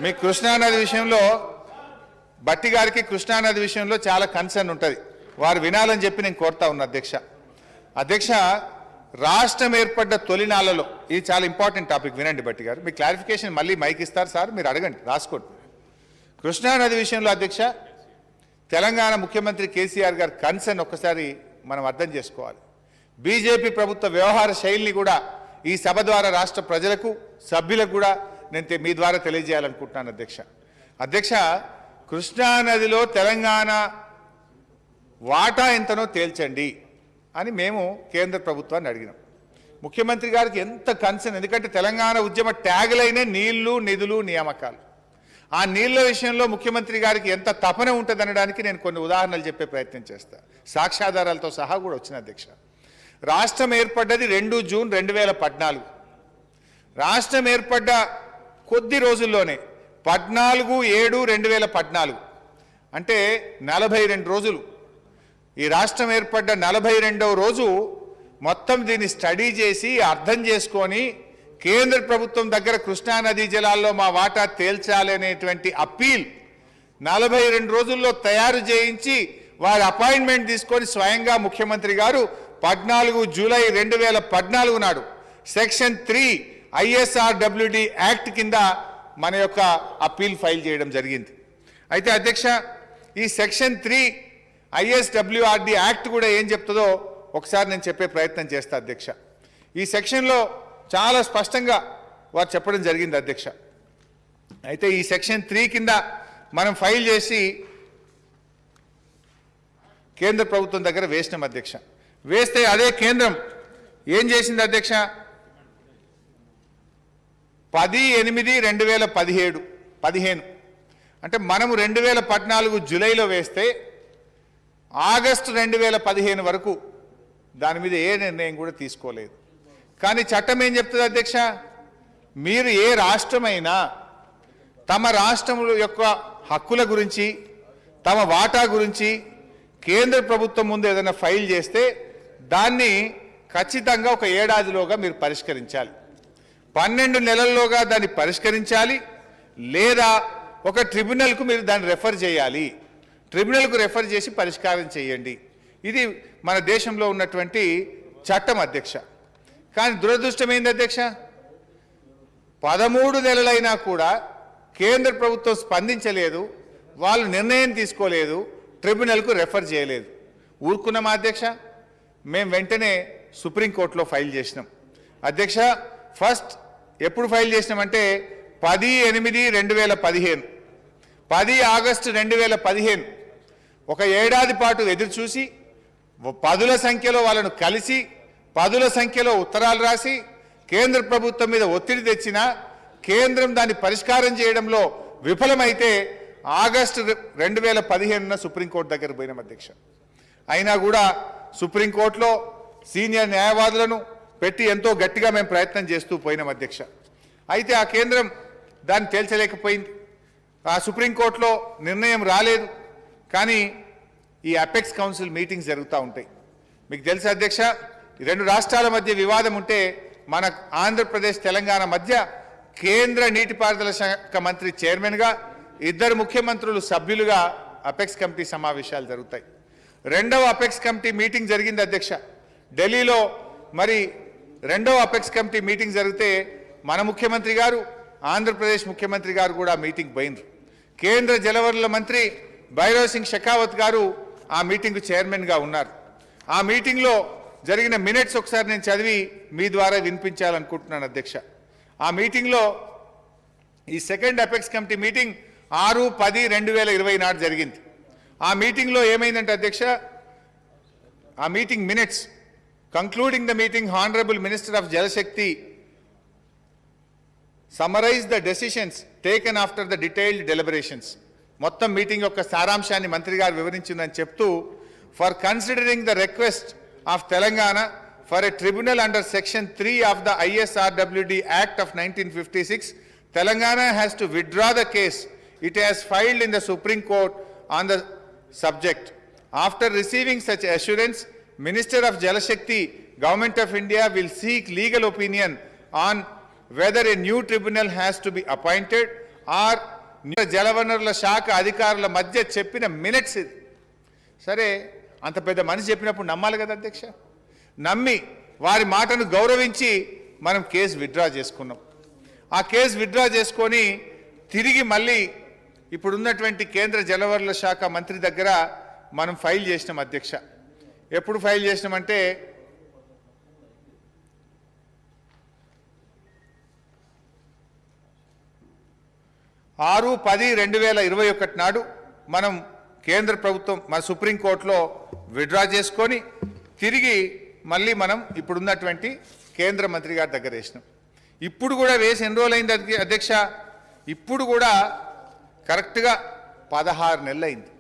మీ కృష్ణానది విషయంలో బట్టి గారికి కృష్ణానది విషయంలో చాలా కన్సర్న్ ఉంటుంది. వారు వినాలని చెప్పి నేను కోరుతా ఉన్నా అధ్యక్ష. రాష్ట్రం ఏర్పడ్డ తొలినాళ్లలో ఇది చాలా ఇంపార్టెంట్ టాపిక్, వినండి బట్టి గారు. మీ క్లారిఫికేషన్ మళ్ళీ మైక్ ఇస్తారు సార్, మీరు అడగండి, రాసుకోండి. కృష్ణానది విషయంలో అధ్యక్ష, తెలంగాణ ముఖ్యమంత్రి కేసీఆర్ గారి కన్సర్న్ ఒక్కసారి మనం అర్థం చేసుకోవాలి. బీజేపీ ప్రభుత్వ వ్యవహార శైలిని కూడా ఈ సభ ద్వారా రాష్ట్ర ప్రజలకు సభ్యులకు కూడా నేను మీ ద్వారా తెలియజేయాలనుకుంటున్నాను అధ్యక్ష. కృష్ణానదిలో తెలంగాణ వాటా ఎంతనో తేల్చండి అని మేము కేంద్ర ప్రభుత్వాన్ని అడిగినాం. ముఖ్యమంత్రి గారికి ఎంత కన్సర్న్, ఎందుకంటే తెలంగాణ ఉద్యమ ట్యాగులైన నీళ్లు నిధులు నియామకాలు. ఆ నీళ్ల విషయంలో ముఖ్యమంత్రి గారికి ఎంత తపన ఉంటుంది అనడానికి నేను కొన్ని ఉదాహరణలు చెప్పే ప్రయత్నం చేస్తాను, సాక్ష్యాధారాలతో సహా కూడా వచ్చిన అధ్యక్ష. రాష్ట్రం ఏర్పడ్డది 2 జూన్ 2014. రాష్ట్రం ఏర్పడ్డ కొద్ది రోజుల్లోనే 14/7/2014 అంటే 42 రోజులు, ఈ రాష్ట్రం ఏర్పడ్డ 42వ రోజు మొత్తం దీన్ని స్టడీ చేసి అర్థం చేసుకొని కేంద్ర ప్రభుత్వం దగ్గర కృష్ణానదీ జలాల్లో మా వాటా తేల్చాలనేటువంటి అప్పీల్ 42 రోజుల్లో తయారు చేయించి వారి అపాయింట్మెంట్ తీసుకొని స్వయంగా ముఖ్యమంత్రి గారు 14 జూలై 2014 నాడు సెక్షన్ 3 ISRWD యాక్ట్ కింద మన యొక్క అప్పీల్ ఫైల్ చేయడం జరిగింది. అయితే అధ్యక్ష, ఈ సెక్షన్ 3 ISWRD యాక్ట్ కూడా ఏం చెప్తుందో ఒకసారి నేను చెప్పే ప్రయత్నం చేస్తా అధ్యక్ష. ఈ సెక్షన్లో చాలా స్పష్టంగా వారు చెప్పడం జరిగింది అధ్యక్ష. అయితే ఈ సెక్షన్ 3 కింద మనం ఫైల్ చేసి కేంద్ర ప్రభుత్వం దగ్గర వేసినాం అధ్యక్ష. వేస్తే అదే కేంద్రం ఏం చేసింది అధ్యక్ష, 10/8/2015 అంటే మనము 2014 జూలైలో వేస్తే ఆగస్టు 2015 వరకు దాని మీద ఏ నిర్ణయం కూడా తీసుకోలేదు. కానీ చట్టం ఏం చెప్తుంది అధ్యక్ష, మీరు ఏ రాష్ట్రమైనా తమ రాష్ట్రం యొక్క హక్కుల గురించి తమ వాటా గురించి కేంద్ర ప్రభుత్వం ముందు ఏదైనా ఫైల్ చేస్తే దాన్ని ఖచ్చితంగా ఒక ఏడాదిలోగా మీరు పరిష్కరించాలి, 12 నెలల్లోగా దాన్ని పరిష్కరించాలి, లేదా ఒక ట్రిబ్యునల్కు మీరు దాన్ని రెఫర్ చేయాలి, ట్రిబ్యునల్కు రెఫర్ చేసి పరిష్కారం చేయండి. ఇది మన దేశంలో ఉన్నటువంటి చట్టం అధ్యక్ష. కానీ దురదృష్టం ఏంది అధ్యక్ష, 13 నెలలైనా కూడా కేంద్ర ప్రభుత్వం స్పందించలేదు, వాళ్ళు నిర్ణయం తీసుకోలేదు, ట్రిబ్యునల్కు రెఫర్ చేయలేదు. ఊరుకున్నామా అధ్యక్ష? మేము వెంటనే సుప్రీంకోర్టులో ఫైల్ చేసినాం అధ్యక్ష. ఫస్ట్ ఎప్పుడు ఫైల్ చేసినామంటే 10/8/2015, 10 ఆగస్టు 2015 ఒక ఏడాది పాటు ఎదురు చూసి పదుల సంఖ్యలో వాళ్ళను కలిసి పదుల సంఖ్యలో ఉత్తరాలు రాసి కేంద్ర ప్రభుత్వం మీద ఒత్తిడి తెచ్చినా కేంద్రం దాన్ని పరిష్కారం చేయడంలో విఫలమైతే ఆగస్టు 2015 సుప్రీంకోర్టు దగ్గర పోయినాం అధ్యక్ష. అయినా కూడా సుప్రీంకోర్టులో సీనియర్ న్యాయవాదులను పెట్టి ఎంతో గట్టిగా మేము ప్రయత్నం చేస్తూ పోయినాం అధ్యక్ష. అయితే ఆ కేంద్రం దాన్ని తేల్చలేకపోయింది, ఆ సుప్రీంకోర్టులో నిర్ణయం రాలేదు. కానీ ఈ అపెక్స్ కౌన్సిల్ మీటింగ్స్ జరుగుతూ ఉంటాయి. మీకు తెలుసు అధ్యక్ష, ఈ 2 రాష్ట్రాల మధ్య వివాదం ఉంటే మన ఆంధ్రప్రదేశ్ తెలంగాణ మధ్య కేంద్ర నీటిపారుదల శాఖ మంత్రి చైర్మన్గా 2 ముఖ్యమంత్రులు సభ్యులుగా అపెక్స్ కమిటీ సమావేశాలు జరుగుతాయి. 2వ అపెక్స్ కమిటీ మీటింగ్ జరిగింది అధ్యక్ష ఢిల్లీలో. మరి 2వ అపెక్స్ కమిటీ మీటింగ్ జరిగితే మన ముఖ్యమంత్రి గారు ఆంధ్రప్రదేశ్ ముఖ్యమంత్రి గారు కూడా మీటింగ్ పోయినరు. కేంద్ర జలవనరుల మంత్రి భైరవ్ సింగ్ షెకావత్ గారు ఆ మీటింగ్ చైర్మన్గా ఉన్నారు. ఆ మీటింగ్లో జరిగిన మినిట్స్ ఒకసారి నేను చదివి మీ ద్వారా వినిపించాలనుకుంటున్నాను అధ్యక్ష. ఆ మీటింగ్లో ఈ సెకండ్ అపెక్స్ కమిటీ మీటింగ్ 6/10/2020 నాడు జరిగింది. ఆ మీటింగ్లో ఏమైందంటే అధ్యక్ష, ఆ meeting minutes concluding the meeting honourable minister of Jal Shakti summarise the decisions taken after the detailed deliberations. మొత్తం మీటింగ్ యొక్క సారాంశాన్ని మంత్రి గారు వివరించిందని చెప్తూ, for considering the request of Telangana for a tribunal under section 3 of the ISRWD act of 1956, Telangana has to withdraw the case it has filed in the Supreme Court on the subject. After receiving such assurance, Minister of Jal Shakti, Government of India will seek legal opinion on whether a new tribunal has to be appointed or జలవనరుల శాఖ అధికారుల మధ్య చెప్పిన minutes ఇది. సరే, అంత పెద్ద మనిషి చెప్పినప్పుడు నమ్మాలి కదా అధ్యక్ష. నమ్మి వారి మాటను గౌరవించి మనం కేసు విత్డ్రా చేసుకున్నాం. ఆ కేసు విత్డ్రా చేసుకొని తిరిగి మళ్ళీ ఇప్పుడున్నటువంటి కేంద్ర జలవనరుల శాఖ మంత్రి దగ్గర మనం ఫైల్ చేసినాం అధ్యక్ష. ఎప్పుడు ఫైల్ చేసినామంటే 6/10/2021 నాడు మనం కేంద్ర ప్రభుత్వం మన సుప్రీంకోర్టులో విత్డ్రా చేసుకొని తిరిగి మళ్ళీ మనం ఇప్పుడున్నటువంటి కేంద్ర మంత్రి గారి దగ్గర వేసినాం. ఇప్పుడు కూడా వేసి ఎన్ని రోజులైంది అధ్యక్ష? ఇప్పుడు కూడా కరెక్ట్గా 16 నెలలు అయింది.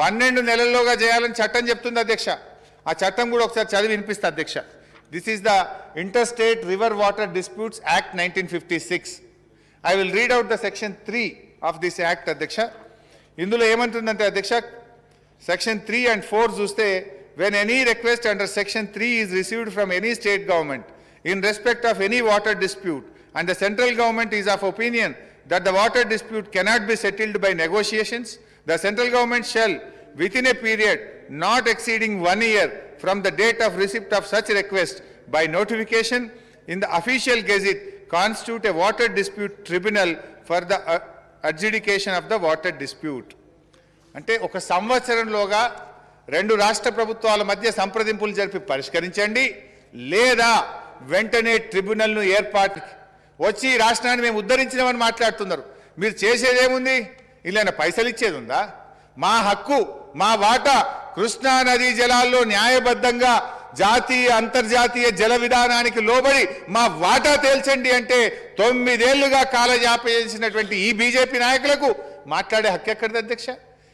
12 నెలల్లోగా చేయాలని చట్టం చెప్తుంది అధ్యక్ష. ఆ చట్టం కూడా ఒకసారి చదివి వినిపిస్తా అధ్యక్ష. This is the interstate river water disputes act 1956. I will read out the section 3 of this act అధ్యక్ష. ఇందులో ఏమంటుందంటే అధ్యక్ష, section 3 and 4 చూస్తే, when any request under section 3 is received from any state government in respect of any water dispute and the central government is of opinion that the water dispute cannot be settled by negotiations, the central government shall within a period not exceeding 1 year from the date of receipt of such request by notification in the official gazette constitute a water dispute tribunal for the adjudication of the water dispute. అంటే ఒక సంవత్సరంలోగా రెండు రాష్ట్ర ప్రభుత్వాల మధ్య సంప్రదింపులు జరిపి పరిష్కరించండి, లేదా వెంటనే ట్రిబ్యునల్ను ఏర్పాటు వచ్చి రాష్ట్రాన్ని మేము ఉద్ధరించినామని మాట్లాడుతున్నారు. మీరు చేసేదేముంది? ఇలా పైసలు ఇచ్చేది ఉందా? మా హక్కు, మా వాటా కృష్ణా నదీ జలాల్లో న్యాయబద్ధంగా జాతీయ అంతర్జాతీయ జల విధానానికి లోబడి మా వాటా తేల్చండి అంటే 9 ఏళ్లుగా కాలయాపన చేసినటువంటి ఈ బీజేపీ నాయకులకు మాట్లాడే హక్కు ఎక్కడిది అధ్యక్ష?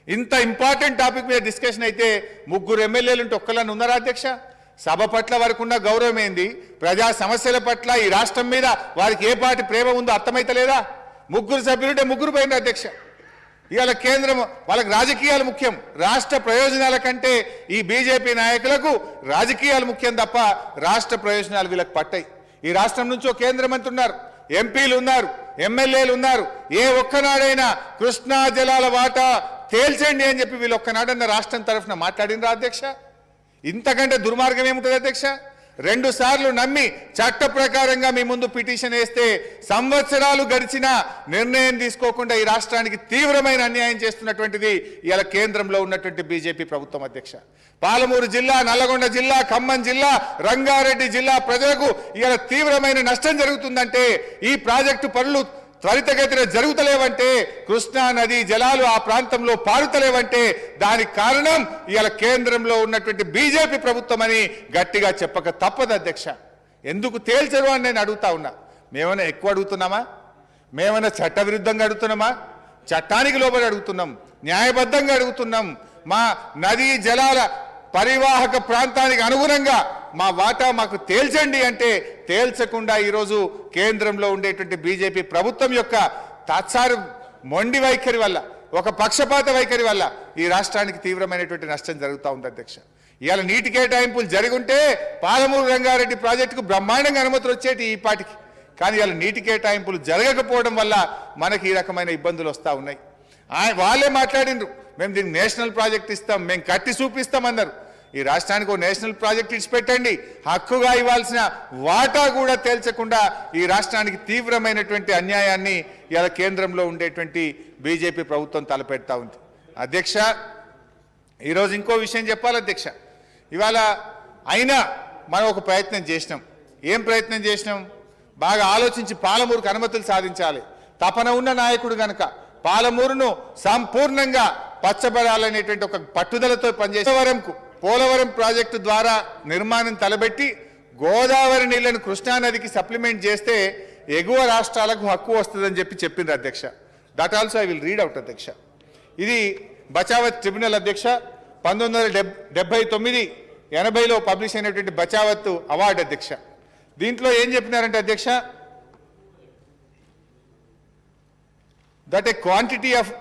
ఇంత ఇంపార్టెంట్ టాపిక్ మీద డిస్కషన్ అయితే 3 ఎమ్మెల్యేలు ఉంటే ఒక్కళ్ళని ఉన్నారా అధ్యక్ష? సభ పట్ల వారికి ఉన్న గౌరవం ఏంది? ప్రజా సమస్యల పట్ల ఈ రాష్ట్రం మీద వారికి ఏ పాటి ప్రేమ ఉందో అర్థమైతలేదా? 3 సభ్యులుంటే 3 పోయింది అధ్యక్ష. ఇవాళ కేంద్రం వాళ్ళకి రాజకీయాలు ముఖ్యం, రాష్ట్ర ప్రయోజనాల కంటే ఈ బీజేపీ నాయకులకు రాజకీయాలు ముఖ్యం తప్ప రాష్ట్ర ప్రయోజనాలు వీళ్ళకి పట్టాయి. ఈ రాష్ట్రం నుంచి ఒక కేంద్ర మంత్రి ఉన్నారు, ఎంపీలు ఉన్నారు, ఎమ్మెల్యేలు ఉన్నారు. ఏ ఒక్కనాడైనా కృష్ణా జలాల వాటా తేల్చండి అని చెప్పి వీళ్ళు ఒక్కనాడన్న రాష్ట్రం తరఫున మాట్లాడినరా అధ్యక్ష? ఇంతకంటే దుర్మార్గం ఏముంటుంది అధ్యక్ష? 2 సార్లు నమ్మి చట్ట ప్రకారంగా మీ ముందు పిటిషన్ వేస్తే సంవత్సరాలు గడిచినా నిర్ణయం తీసుకోకుండా ఈ రాష్ట్రానికి తీవ్రమైన అన్యాయం చేస్తున్నటువంటిది ఇవాళ కేంద్రంలో ఉన్నటువంటి బీజేపీ ప్రభుత్వం అధ్యక్ష. పాలమూరు జిల్లా, నల్లగొండ జిల్లా, ఖమ్మం జిల్లా, రంగారెడ్డి జిల్లా ప్రజలకు ఇవాళ తీవ్రమైన నష్టం జరుగుతుందంటే, ఈ ప్రాజెక్టు పనులు త్వరితగతిన జరుగుతలేవంటే, కృష్ణా నదీ జలాలు ఆ ప్రాంతంలో పారుతలేవంటే దానికి కారణం ఇవాళ కేంద్రంలో ఉన్నటువంటి బీజేపీ ప్రభుత్వం అని గట్టిగా చెప్పక తప్పదు అధ్యక్ష. ఎందుకు తేల్చరు అని నేను అడుగుతా ఉన్నా. మేమైనా ఎక్కువ అడుగుతున్నామా? మేమైనా చట్టవిరుద్ధంగా అడుగుతున్నామా? చట్టానికి లోబడి అడుగుతున్నాం, న్యాయబద్ధంగా అడుగుతున్నాం. మా నదీ జలాల పరివాహక ప్రాంతానికి అనుగుణంగా మా వాటా మాకు తేల్చండి అంటే తేల్చకుండా ఈరోజు కేంద్రంలో ఉండేటువంటి బీజేపీ ప్రభుత్వం యొక్క తాత్సారు మొండి వైఖరి వల్ల, ఒక పక్షపాత వైఖరి వల్ల ఈ రాష్ట్రానికి తీవ్రమైనటువంటి నష్టం జరుగుతూ ఉంది అధ్యక్ష. ఇవాళ నీటి కేటాయింపులు జరిగుంటే పాలమూరు రంగారెడ్డి ప్రాజెక్టుకు బ్రహ్మాండంగా అనుమతులు వచ్చేటి ఈ పాటికి. కానీ ఇవాళ నీటి కేటాయింపులు జరగకపోవడం వల్ల మనకి ఈ రకమైన ఇబ్బందులు వస్తూ ఉన్నాయి. వాళ్ళే మాట్లాడినరు, మేము దీనికి నేషనల్ ప్రాజెక్ట్ ఇస్తాం, మేము కట్టి చూపిస్తామన్నారు. ఈ రాష్ట్రానికి ఒక నేషనల్ ప్రాజెక్ట్ ఇచ్చిపెట్టండి, హక్కుగా ఇవ్వాల్సిన వాటా కూడా తేల్చకుండా ఈ రాష్ట్రానికి తీవ్రమైనటువంటి అన్యాయాన్ని ఇలా కేంద్రంలో ఉండేటువంటి బీజేపీ ప్రభుత్వం తలపెడతా ఉంది అధ్యక్ష. ఈరోజు ఇంకో విషయం చెప్పాలి అధ్యక్ష. ఇవాళ అయినా మనం ఒక ప్రయత్నం చేసినాం. ఏం ప్రయత్నం చేసినాం? బాగా ఆలోచించి పాలమూరుకు అనుమతులు సాధించాలి. తపన ఉన్న నాయకుడు గనక పాలమూరును సంపూర్ణంగా పచ్చబడాలనేటువంటి ఒక పట్టుదలతో పనిచేసే పోలవరం ప్రాజెక్టు ద్వారా నిర్మాణం తలబెట్టి గోదావరి నీళ్లను కృష్ణానదికి సప్లిమెంట్ చేస్తే ఎగువ రాష్ట్రాలకు హక్కు వస్తుందని చెప్పింది అధ్యక్ష. That also I will read out అధ్యక్ష. ఇది బచావత్ ట్రిబ్యునల్ అధ్యక్ష 1979-80లో పబ్లిష్ అయినటువంటి బచావత్ అవార్డు అధ్యక్ష. దీంట్లో ఏం చెప్పినారంటే అధ్యక్ష, that a quantity of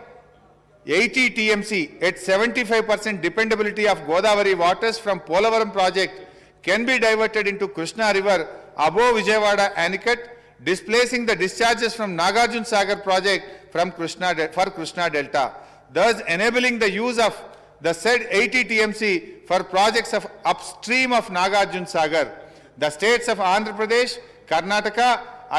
80 TMC at 75% dependability of Godavari waters from Polavaram project can be diverted into Krishna river above Vijayawada Anicut, displacing the discharges from Nagarjuna Sagar project from for Krishna Delta, thus enabling the use of the said 80 TMC for projects of upstream of Nagarjuna Sagar. The states of Andhra Pradesh, Karnataka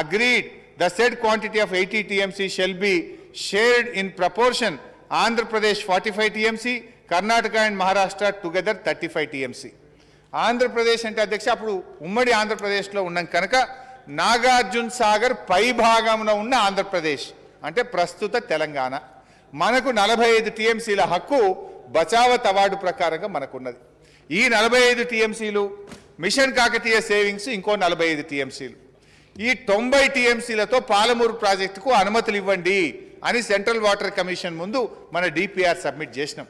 agreed the said quantity of 80 TMC shall be shared in proportion. Andhra Pradesh 45 TMC, Karnataka and Maharashtra together 35 TMC. Andhra Pradesh అంటే అధ్యక్ష అప్పుడు ఉమ్మడి ఆంధ్రప్రదేశ్లో ఉన్నాం కనుక నాగార్జున సాగర్ పై భాగంలో ఉన్న ఆంధ్రప్రదేశ్ అంటే ప్రస్తుత తెలంగాణ మనకు 45 టీఎంసీల హక్కు బచావత్ అవార్డు ప్రకారంగా మనకున్నది. ఈ 45 టీఎంసీలు మిషన్ కాకతీయ సేవింగ్స్ ఇంకో 45 టీఎంసీలు, ఈ 90 టీఎంసీలతో పాలమూరు ప్రాజెక్టుకు అనుమతులు ఇవ్వండి అని సెంట్రల్ వాటర్ కమిషన్ ముందు మన డిపిఆర్ సబ్మిట్ చేసినాం.